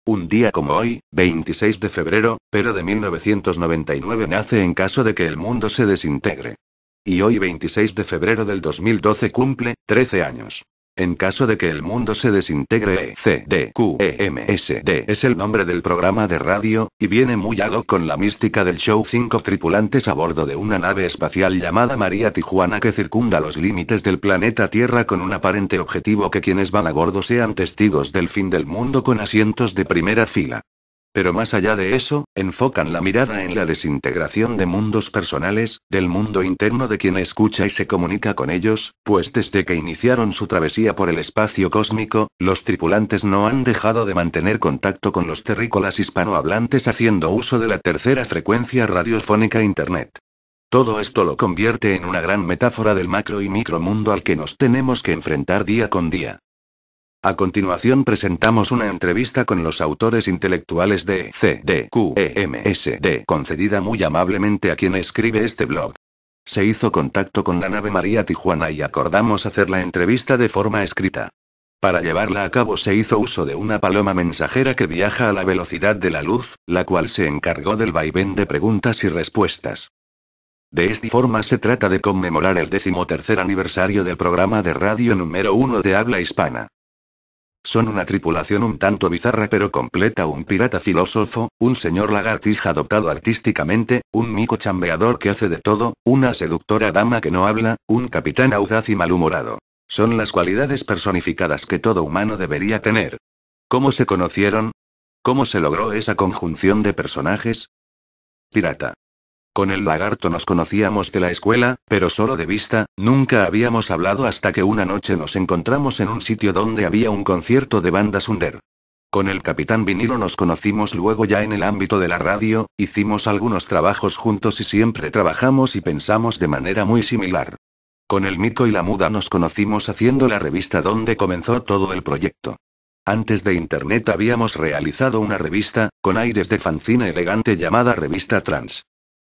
Un día como hoy, 26 de febrero, pero de 1999 nace en caso de que el mundo se desintegre. Y hoy 26 de febrero del 2012 cumple 13 años. En caso de que el mundo se desintegre, ECDQEMSD es el nombre del programa de radio, y viene muy ad hoc con la mística del show. 5 tripulantes a bordo de una nave espacial llamada María Tijuana que circunda los límites del planeta Tierra con un aparente objetivo: que quienes van a bordo sean testigos del fin del mundo con asientos de primera fila. Pero más allá de eso, enfocan la mirada en la desintegración de mundos personales, del mundo interno de quien escucha y se comunica con ellos, pues desde que iniciaron su travesía por el espacio cósmico, los tripulantes no han dejado de mantener contacto con los terrícolas hispanohablantes haciendo uso de la tercera frecuencia radiofónica Internet. Todo esto lo convierte en una gran metáfora del macro y micromundo al que nos tenemos que enfrentar día con día. A continuación presentamos una entrevista con los autores intelectuales de CDQEMSD, concedida muy amablemente a quien escribe este blog. Se hizo contacto con la nave María Tijuana y acordamos hacer la entrevista de forma escrita. Para llevarla a cabo se hizo uso de una paloma mensajera que viaja a la velocidad de la luz, la cual se encargó del vaivén de preguntas y respuestas. De esta forma se trata de conmemorar el 13º aniversario del programa de radio número 1 de habla hispana. Son una tripulación un tanto bizarra pero completa: un pirata filósofo, un señor lagartija adoptado artísticamente, un mico chambeador que hace de todo, una seductora dama que no habla, un capitán audaz y malhumorado. Son las cualidades personificadas que todo humano debería tener. ¿Cómo se conocieron? ¿Cómo se logró esa conjunción de personajes? Pirata. Con el lagarto nos conocíamos de la escuela, pero solo de vista, nunca habíamos hablado hasta que una noche nos encontramos en un sitio donde había un concierto de bandas under. Con el capitán Vinilo nos conocimos luego ya en el ámbito de la radio, hicimos algunos trabajos juntos y siempre trabajamos y pensamos de manera muy similar. Con el mico y la muda nos conocimos haciendo la revista donde comenzó todo el proyecto. Antes de Internet habíamos realizado una revista, con aires de fanzine elegante llamada Revista Trans.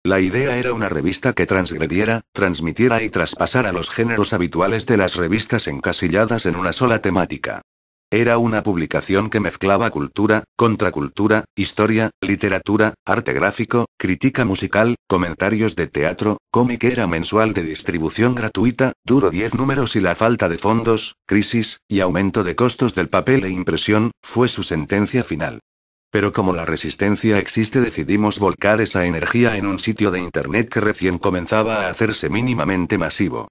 La idea era una revista que transgrediera, transmitiera y traspasara los géneros habituales de las revistas encasilladas en una sola temática. Era una publicación que mezclaba cultura, contracultura, historia, literatura, arte gráfico, crítica musical, comentarios de teatro, cómic. Era mensual de distribución gratuita, duró 10 números y la falta de fondos, crisis, y aumento de costos del papel e impresión, fue su sentencia final. Pero como la resistencia existe, decidimos volcar esa energía en un sitio de Internet que recién comenzaba a hacerse mínimamente masivo.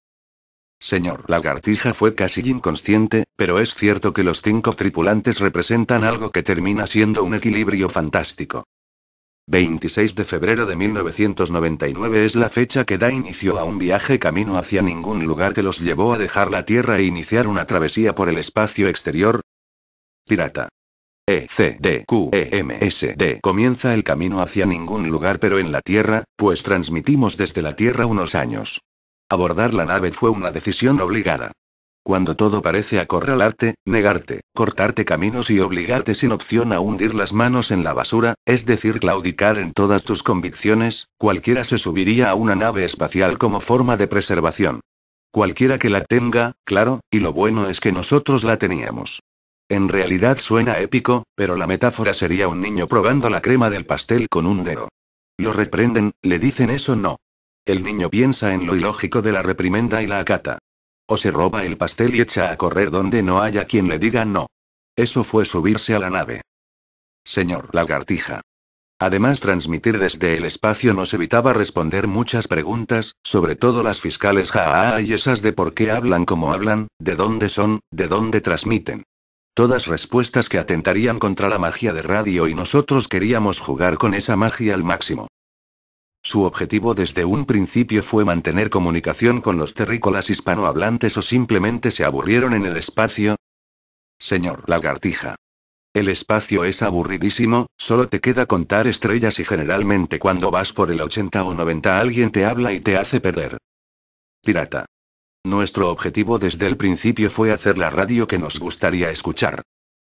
Señor Lagartija fue casi inconsciente, pero es cierto que los 5 tripulantes representan algo que termina siendo un equilibrio fantástico. 26 de febrero de 1999 es la fecha que da inicio a un viaje camino hacia ningún lugar que los llevó a dejar la Tierra e iniciar una travesía por el espacio exterior. Pirata. ECDQEMSD comienza el camino hacia ningún lugar pero en la Tierra, pues transmitimos desde la Tierra unos años. Abordar la nave fue una decisión obligada. Cuando todo parece acorralarte, negarte, cortarte caminos y obligarte sin opción a hundir las manos en la basura, es decir, claudicar en todas tus convicciones, cualquiera se subiría a una nave espacial como forma de preservación. Cualquiera que la tenga, claro, y lo bueno es que nosotros la teníamos. En realidad suena épico, pero la metáfora sería un niño probando la crema del pastel con un dedo. Lo reprenden, le dicen eso no. El niño piensa en lo ilógico de la reprimenda y la acata. O se roba el pastel y echa a correr donde no haya quien le diga no. Eso fue subirse a la nave. Señor Lagartija. Además, transmitir desde el espacio nos evitaba responder muchas preguntas, sobre todo las fiscales y esas de por qué hablan como hablan, de dónde son, de dónde transmiten. Todas respuestas que atentarían contra la magia de radio y nosotros queríamos jugar con esa magia al máximo. Su objetivo desde un principio fue mantener comunicación con los terrícolas hispanohablantes o simplemente se aburrieron en el espacio. Señor Lagartija. El espacio es aburridísimo, solo te queda contar estrellas y generalmente cuando vas por el 80 o 90 alguien te habla y te hace perder. Pirata. Nuestro objetivo desde el principio fue hacer la radio que nos gustaría escuchar.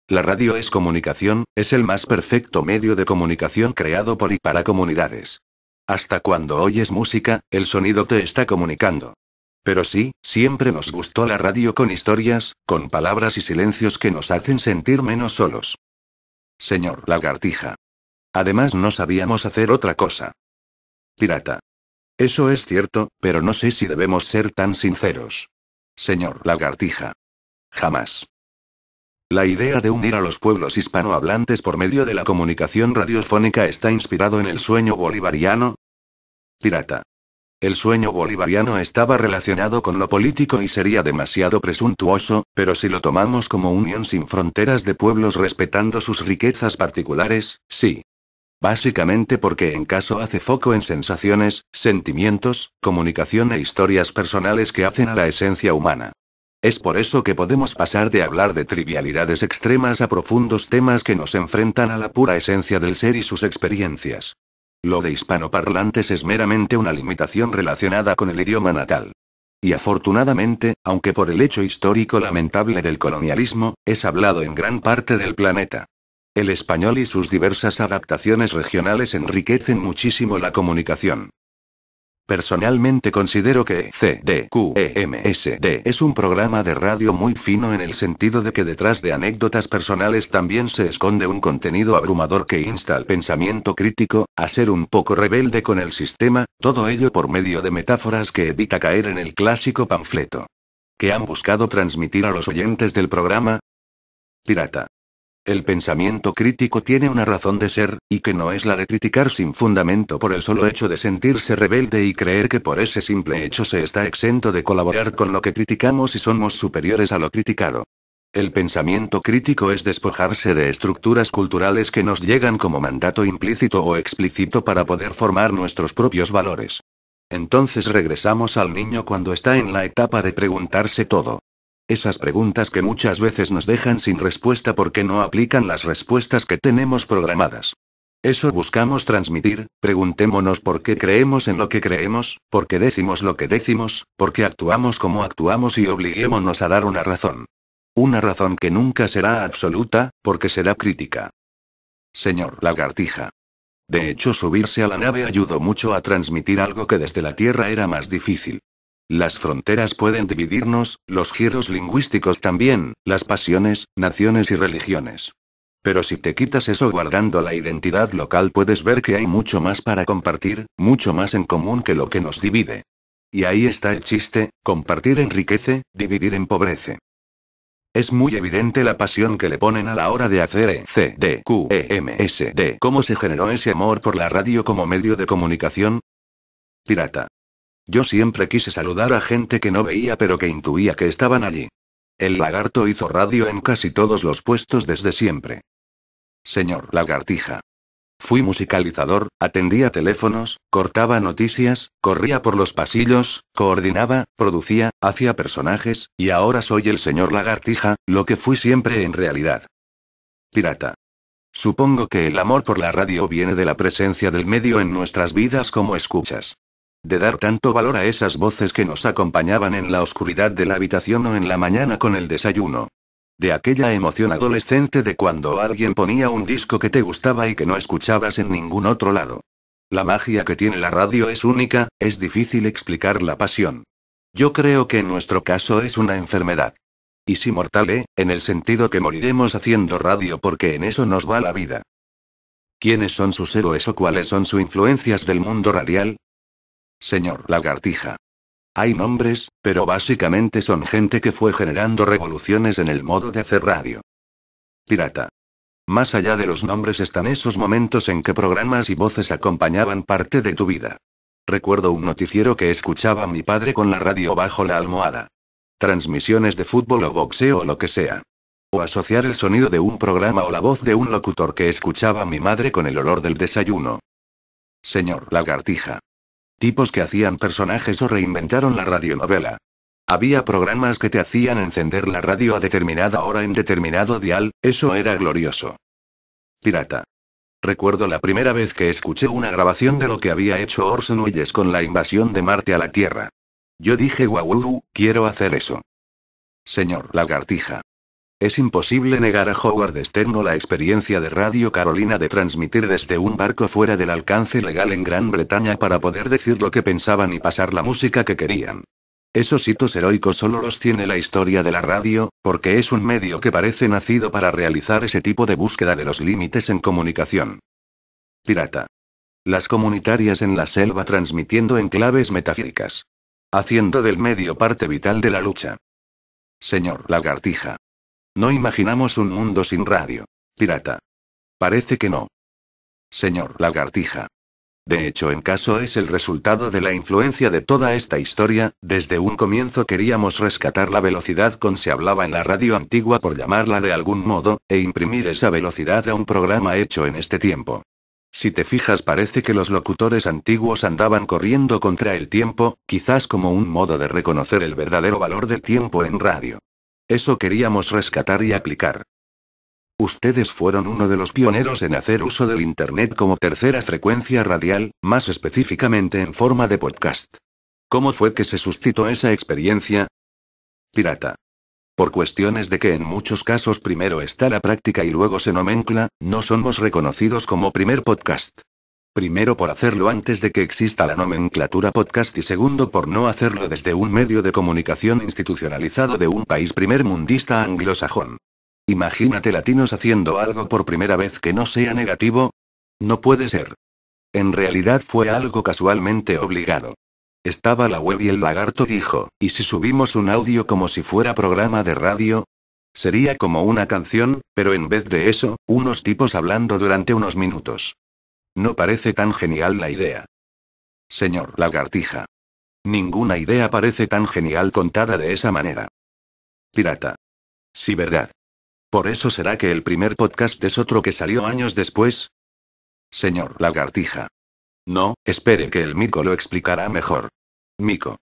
La radio es comunicación, es el más perfecto medio de comunicación creado por y para comunidades. Hasta cuando oyes música, el sonido te está comunicando. Pero sí, siempre nos gustó la radio con historias, con palabras y silencios que nos hacen sentir menos solos. Señor Lagartija. Además no sabíamos hacer otra cosa. Pirata. Eso es cierto, pero no sé si debemos ser tan sinceros. Señor Lagartija. Jamás. La idea de unir a los pueblos hispanohablantes por medio de la comunicación radiofónica está inspirado en el sueño bolivariano. Pirata. El sueño bolivariano estaba relacionado con lo político y sería demasiado presuntuoso, pero si lo tomamos como unión sin fronteras de pueblos respetando sus riquezas particulares, sí. Básicamente porque en caso hace foco en sensaciones, sentimientos, comunicación e historias personales que hacen a la esencia humana. Es por eso que podemos pasar de hablar de trivialidades extremas a profundos temas que nos enfrentan a la pura esencia del ser y sus experiencias. Lo de hispanoparlantes es meramente una limitación relacionada con el idioma natal. Y afortunadamente, aunque por el hecho histórico lamentable del colonialismo, es hablado en gran parte del planeta. El español y sus diversas adaptaciones regionales enriquecen muchísimo la comunicación. Personalmente considero que CDQEMSD es un programa de radio muy fino en el sentido de que detrás de anécdotas personales también se esconde un contenido abrumador que insta al pensamiento crítico, a ser un poco rebelde con el sistema, todo ello por medio de metáforas que evita caer en el clásico panfleto. ¿Qué han buscado transmitir a los oyentes del programa? Pirata. El pensamiento crítico tiene una razón de ser, y que no es la de criticar sin fundamento por el solo hecho de sentirse rebelde y creer que por ese simple hecho se está exento de colaborar con lo que criticamos y somos superiores a lo criticado. El pensamiento crítico es despojarse de estructuras culturales que nos llegan como mandato implícito o explícito para poder formar nuestros propios valores. Entonces regresamos al niño cuando está en la etapa de preguntarse todo. Esas preguntas que muchas veces nos dejan sin respuesta porque no aplican las respuestas que tenemos programadas. Eso buscamos transmitir, preguntémonos por qué creemos en lo que creemos, por qué decimos lo que decimos, por qué actuamos como actuamos y obliguémonos a dar una razón. Una razón que nunca será absoluta, porque será crítica. Señor Lagartija. De hecho, subirse a la nave ayudó mucho a transmitir algo que desde la Tierra era más difícil. Las fronteras pueden dividirnos, los giros lingüísticos también, las pasiones, naciones y religiones. Pero si te quitas eso guardando la identidad local puedes ver que hay mucho más para compartir, mucho más en común que lo que nos divide. Y ahí está el chiste, compartir enriquece, dividir empobrece. Es muy evidente la pasión que le ponen a la hora de hacer CDQEMSD. ¿Cómo se generó ese amor por la radio como medio de comunicación? Pirata. Yo siempre quise saludar a gente que no veía pero que intuía que estaban allí. El lagarto hizo radio en casi todos los puestos desde siempre. Señor Lagartija. Fui musicalizador, atendía teléfonos, cortaba noticias, corría por los pasillos, coordinaba, producía, hacía personajes, y ahora soy el señor Lagartija, lo que fui siempre en realidad. Pirata. Supongo que el amor por la radio viene de la presencia del medio en nuestras vidas como escuchas. De dar tanto valor a esas voces que nos acompañaban en la oscuridad de la habitación o en la mañana con el desayuno. De aquella emoción adolescente de cuando alguien ponía un disco que te gustaba y que no escuchabas en ningún otro lado. La magia que tiene la radio es única, es difícil explicar la pasión. Yo creo que en nuestro caso es una enfermedad. Y si mortal, en el sentido que moriremos haciendo radio porque en eso nos va la vida. ¿Quiénes son sus héroes o cuáles son sus influencias del mundo radial? Señor Lagartija. Hay nombres, pero básicamente son gente que fue generando revoluciones en el modo de hacer radio. Pirata. Más allá de los nombres están esos momentos en que programas y voces acompañaban parte de tu vida. Recuerdo un noticiero que escuchaba mi padre con la radio bajo la almohada. Transmisiones de fútbol o boxeo o lo que sea. O asociar el sonido de un programa o la voz de un locutor que escuchaba mi madre con el olor del desayuno. Señor Lagartija. Tipos que hacían personajes o reinventaron la radionovela. Había programas que te hacían encender la radio a determinada hora en determinado dial, eso era glorioso. Pirata. Recuerdo la primera vez que escuché una grabación de lo que había hecho Orson Welles con la invasión de Marte a la Tierra. Yo dije guau, quiero hacer eso. Señor Lagartija. Es imposible negar a Howard Stern la experiencia de Radio Carolina de transmitir desde un barco fuera del alcance legal en Gran Bretaña para poder decir lo que pensaban y pasar la música que querían. Esos hitos heroicos solo los tiene la historia de la radio, porque es un medio que parece nacido para realizar ese tipo de búsqueda de los límites en comunicación. Pirata. Las comunitarias en la selva transmitiendo en claves metafóricas. Haciendo del medio parte vital de la lucha. Señor Lagartija. No imaginamos un mundo sin radio. Pirata. Parece que no. Señor Lagartija. De hecho, en caso es el resultado de la influencia de toda esta historia, desde un comienzo queríamos rescatar la velocidad con se hablaba en la radio antigua por llamarla de algún modo, e imprimir esa velocidad a un programa hecho en este tiempo. Si te fijas parece que los locutores antiguos andaban corriendo contra el tiempo, quizás como un modo de reconocer el verdadero valor del tiempo en radio. Eso queríamos rescatar y aplicar. Ustedes fueron uno de los pioneros en hacer uso del Internet como tercera frecuencia radial, más específicamente en forma de podcast. ¿Cómo fue que se suscitó esa experiencia? Pirata. Por cuestiones de que en muchos casos primero está la práctica y luego se nomencla, no somos reconocidos como primer podcast. Primero por hacerlo antes de que exista la nomenclatura podcast y segundo por no hacerlo desde un medio de comunicación institucionalizado de un país primermundista anglosajón. Imagínate latinos haciendo algo por primera vez que no sea negativo. No puede ser. En realidad fue algo casualmente obligado. Estaba la web y el lagarto dijo, ¿y si subimos un audio como si fuera programa de radio? Sería como una canción, pero en vez de eso, unos tipos hablando durante unos minutos. ¿No parece tan genial la idea? Señor Lagartija. Ninguna idea parece tan genial contada de esa manera. Pirata. Sí, ¿verdad? ¿Por eso será que el primer podcast es otro que salió años después? Señor Lagartija. No, espere que el Mico lo explicará mejor. Mico.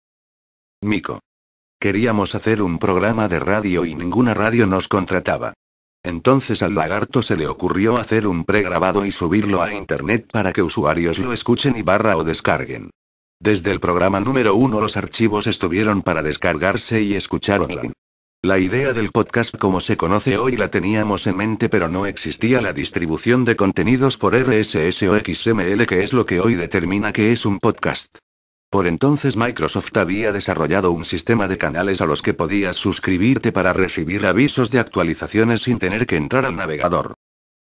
Queríamos hacer un programa de radio y ninguna radio nos contrataba. Entonces al lagarto se le ocurrió hacer un pregrabado y subirlo a internet para que usuarios lo escuchen y o descarguen. Desde el programa número 1 los archivos estuvieron para descargarse y escuchar online. La idea del podcast como se conoce hoy la teníamos en mente, pero no existía la distribución de contenidos por RSS o XML, que es lo que hoy determina qué es un podcast. Por entonces Microsoft había desarrollado un sistema de canales a los que podías suscribirte para recibir avisos de actualizaciones sin tener que entrar al navegador.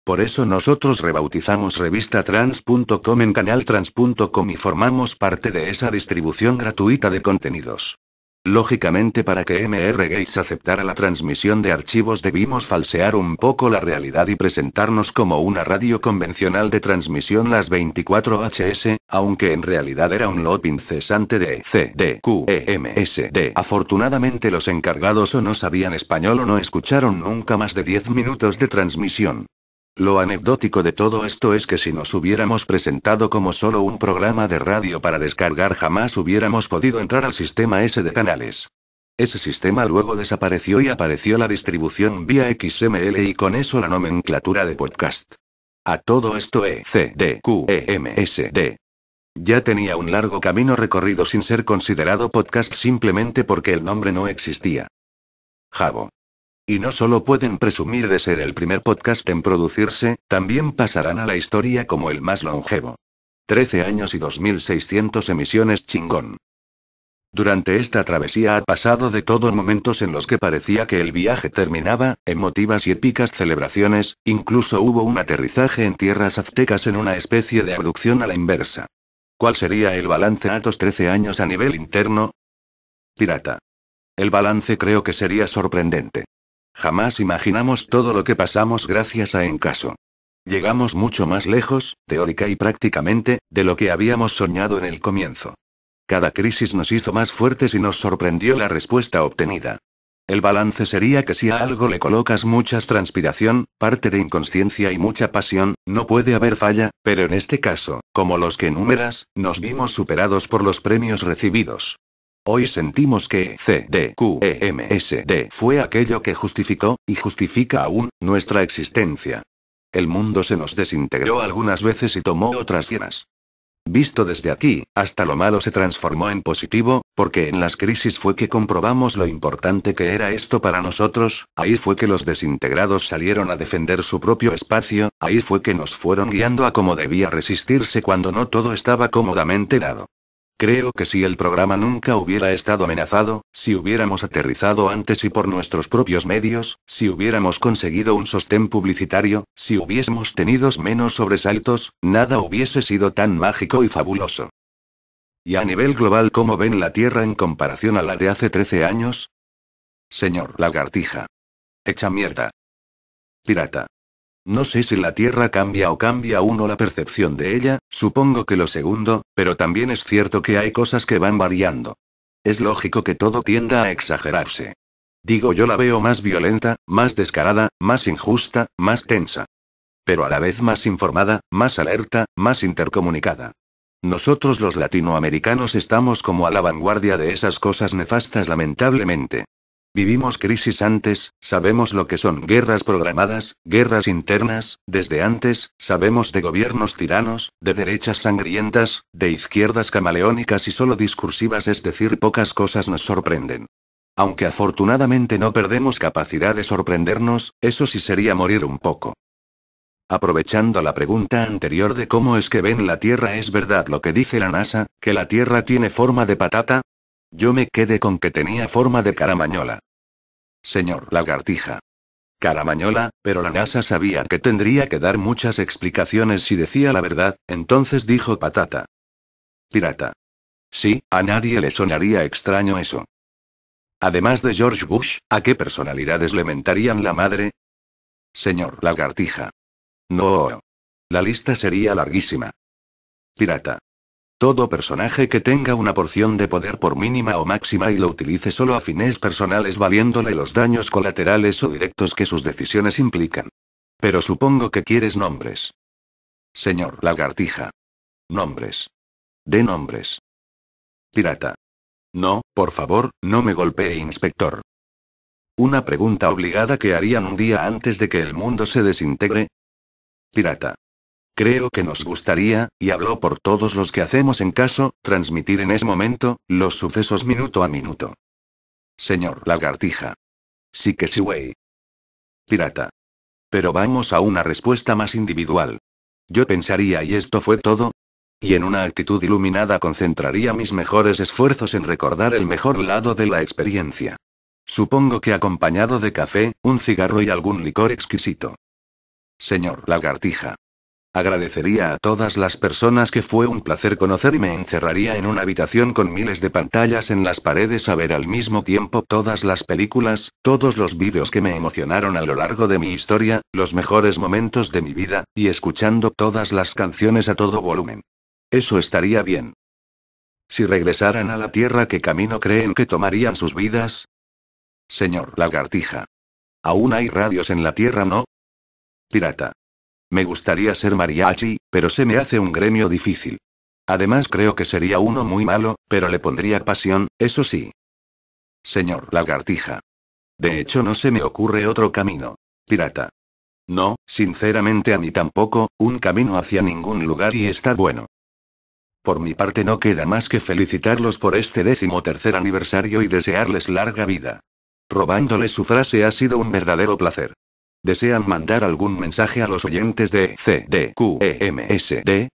Por eso nosotros rebautizamos revistatrans.com en canaltrans.com y formamos parte de esa distribución gratuita de contenidos. Lógicamente, para que MR Gates aceptara la transmisión de archivos debimos falsear un poco la realidad y presentarnos como una radio convencional de transmisión las 24 HS, aunque en realidad era un loop incesante de CDQEMSD. Afortunadamente los encargados o no sabían español o no escucharon nunca más de 10 minutos de transmisión. Lo anecdótico de todo esto es que si nos hubiéramos presentado como solo un programa de radio para descargar jamás hubiéramos podido entrar al sistema ese de canales. Ese sistema luego desapareció y apareció la distribución vía XML y con eso la nomenclatura de podcast. A todo esto CDQEMSD. Ya tenía un largo camino recorrido sin ser considerado podcast simplemente porque el nombre no existía. Jabo. Y no solo pueden presumir de ser el primer podcast en producirse, también pasarán a la historia como el más longevo. 13 años y 2600 emisiones chingón. Durante esta travesía ha pasado de todo, momentos en los que parecía que el viaje terminaba, emotivas y épicas celebraciones, incluso hubo un aterrizaje en tierras aztecas en una especie de abducción a la inversa. ¿Cuál sería el balance a estos 13 años a nivel interno? Pirata. El balance creo que sería sorprendente. Jamás imaginamos todo lo que pasamos gracias a Encaso. Llegamos mucho más lejos, teórica y prácticamente, de lo que habíamos soñado en el comienzo. Cada crisis nos hizo más fuertes y nos sorprendió la respuesta obtenida. El balance sería que si a algo le colocas mucha transpiración, parte de inconsciencia y mucha pasión, no puede haber falla, pero en este caso, como los que enumeras, nos vimos superados por los premios recibidos. Hoy sentimos que CDQEMSD fue aquello que justificó, y justifica aún, nuestra existencia. El mundo se nos desintegró algunas veces y tomó otras llenas. Visto desde aquí, hasta lo malo se transformó en positivo, porque en las crisis fue que comprobamos lo importante que era esto para nosotros, ahí fue que los desintegrados salieron a defender su propio espacio, ahí fue que nos fueron guiando a cómo debía resistirse cuando no todo estaba cómodamente dado. Creo que si el programa nunca hubiera estado amenazado, si hubiéramos aterrizado antes y por nuestros propios medios, si hubiéramos conseguido un sostén publicitario, si hubiésemos tenido menos sobresaltos, nada hubiese sido tan mágico y fabuloso. ¿Y a nivel global cómo ven la Tierra en comparación a la de hace 13 años? Señor Lagartija. Hecha mierda. Pirata. No sé si la Tierra cambia o cambia uno la percepción de ella, supongo que lo segundo, pero también es cierto que hay cosas que van variando. Es lógico que todo tienda a exagerarse. Digo, yo la veo más violenta, más descarada, más injusta, más tensa. Pero a la vez más informada, más alerta, más intercomunicada. Nosotros los latinoamericanos estamos como a la vanguardia de esas cosas nefastas lamentablemente. Vivimos crisis antes, sabemos lo que son guerras programadas, guerras internas, desde antes, sabemos de gobiernos tiranos, de derechas sangrientas, de izquierdas camaleónicas y solo discursivas, es decir, pocas cosas nos sorprenden. Aunque afortunadamente no perdemos capacidad de sorprendernos, eso sí sería morir un poco. Aprovechando la pregunta anterior de cómo es que ven la Tierra, ¿es verdad lo que dice la NASA, que la Tierra tiene forma de patata? Yo me quedé con que tenía forma de caramañola. Señor Lagartija. Caramañola, pero la NASA sabía que tendría que dar muchas explicaciones si decía la verdad, entonces dijo patata. Pirata. Sí, a nadie le sonaría extraño eso. Además de George Bush, ¿a qué personalidades le mentarían la madre? Señor Lagartija. No. La lista sería larguísima. Pirata. Todo personaje que tenga una porción de poder por mínima o máxima y lo utilice solo a fines personales valiéndole los daños colaterales o directos que sus decisiones implican. Pero supongo que quieres nombres. Señor Lagartija. Nombres. De nombres. Pirata. No, por favor, no me golpee, inspector. Una pregunta obligada que harían un día antes de que el mundo se desintegre. Pirata. Creo que nos gustaría, y hablo por todos los que hacemos en caso, transmitir en ese momento, los sucesos minuto a minuto. Señor Lagartija. Sí que sí, güey. Pirata. Pero vamos a una respuesta más individual. Yo pensaría, ¿y esto fue todo? Y en una actitud iluminada concentraría mis mejores esfuerzos en recordar el mejor lado de la experiencia. Supongo que acompañado de café, un cigarro y algún licor exquisito. Señor Lagartija. Agradecería a todas las personas que fue un placer conocer y me encerraría en una habitación con miles de pantallas en las paredes a ver al mismo tiempo todas las películas, todos los vídeos que me emocionaron a lo largo de mi historia, los mejores momentos de mi vida, y escuchando todas las canciones a todo volumen. Eso estaría bien. Si regresaran a la Tierra, ¿qué camino creen que tomarían sus vidas? Señor Lagartija. Aún hay radios en la Tierra, ¿no? Pirata. Me gustaría ser mariachi, pero se me hace un gremio difícil. Además creo que sería uno muy malo, pero le pondría pasión, eso sí. Señor Lagartija. De hecho no se me ocurre otro camino. Pirata. No, sinceramente a mí tampoco, un camino hacia ningún lugar y está bueno. Por mi parte no queda más que felicitarlos por este 13º aniversario y desearles larga vida. Robándoles su frase, ha sido un verdadero placer. ¿Desean mandar algún mensaje a los oyentes de CDQEMSD?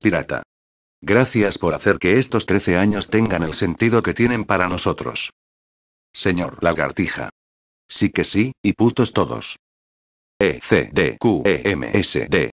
Pirata. Gracias por hacer que estos 13 años tengan el sentido que tienen para nosotros. Señor Lagartija. Sí que sí, y putos todos. CDQEMSD.